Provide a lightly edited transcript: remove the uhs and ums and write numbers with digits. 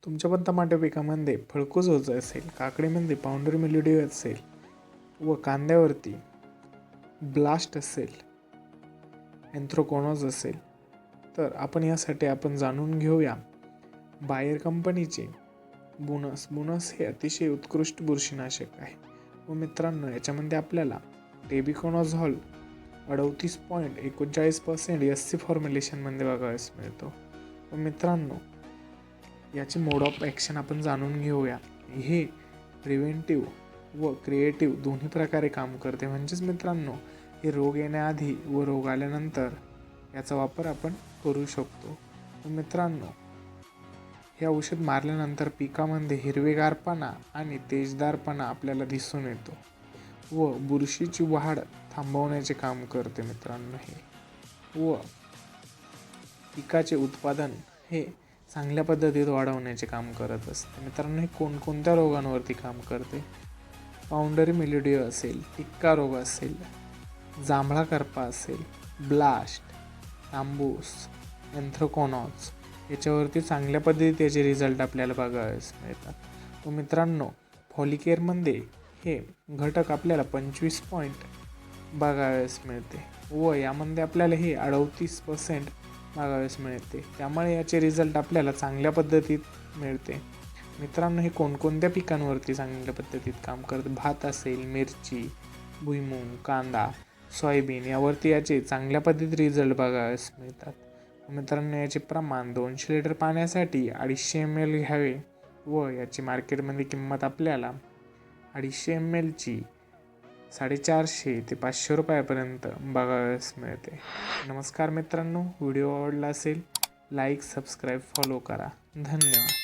तुमच्या पण टमाटे पिकामध्ये फळकूस होत असेल, काकडीमध्ये पावडर मिल्ड्यू असेल व कांद्यावरती ब्लास्ट असेल, एन्थ्रोकॉनोज असेल, तर आपण जाणून घेऊया बायर कंपनीचे बोनस हे अतिशय उत्कृष्ट बुरशीनाशक आहे. व मित्रांनो, याच्यामध्ये आपल्याला टेबिकोनॉझॉल 38.39% SC फॉर्म्युलेशनमध्ये बघावयास मिळतो. व मित्रांनो, याचे मोड ऑफ ॲक्शन आपण जाणून घेऊया. हे प्रिव्हेंटिव्ह व क्रिएटिव्ह दोन्ही प्रकारे काम करते. म्हणजेच मित्रांनो, हे रोग येण्याआधी व रोग आल्यानंतर याचा वापर आपण करू शकतो. व मित्रांनो, हे औषध मारल्यानंतर पिकामध्ये हिरवेगारपणा आणि तेजदारपणा आपल्याला दिसून येतो व बुरशीची वाढ थांबवण्याचे काम करते. मित्रांनो, हे व पिकाचे उत्पादन हे चांगल्या पद्धतीत वाढवण्याचे काम करत असते. मित्रांनो, हे कोणकोणत्या रोगांवरती काम करते? पावडरी मिल्ड्यू असेल, टिक्का रोग असेल, जांभळा करपा असेल, ब्लास्ट, तांबूस, एन्थ्रोकॉनॉज याच्यावरती चांगल्या पद्धतीत याचे रिझल्ट आपल्याला बघावयास मिळतात. व मित्रांनो, फॉलिकेअरमध्ये हे घटक आपल्याला 25 पॉईंट बघावयास मिळते व यामध्ये आपल्याला हे 38% बघावयास मिळते. त्यामुळे याचे रिझल्ट आपल्याला चांगल्या पद्धतीत मिळते. मित्रांनो, हे कोणकोणत्या पिकांवरती चांगल्या पद्धतीत काम करते? भात असेल, मिरची, भुईमूग, कांदा, सोयाबीन यावरती याचे चांगल्या पद्धतीत रिझल्ट बघावयास मिळतात. मित्रांनो, याचे प्रमाण 200 लिटर पाण्यासाठी 250 ml घ्यावे व याची मार्केटमध्ये किंमत आपल्याला 250 ml ची 450 ते 500 रुपयापर्यंत बघावयास मिळते. नमस्कार मित्रांनो, व्हिडिओ आवडला असेल लाईक, सबस्क्राईब, फॉलो करा. धन्यवाद.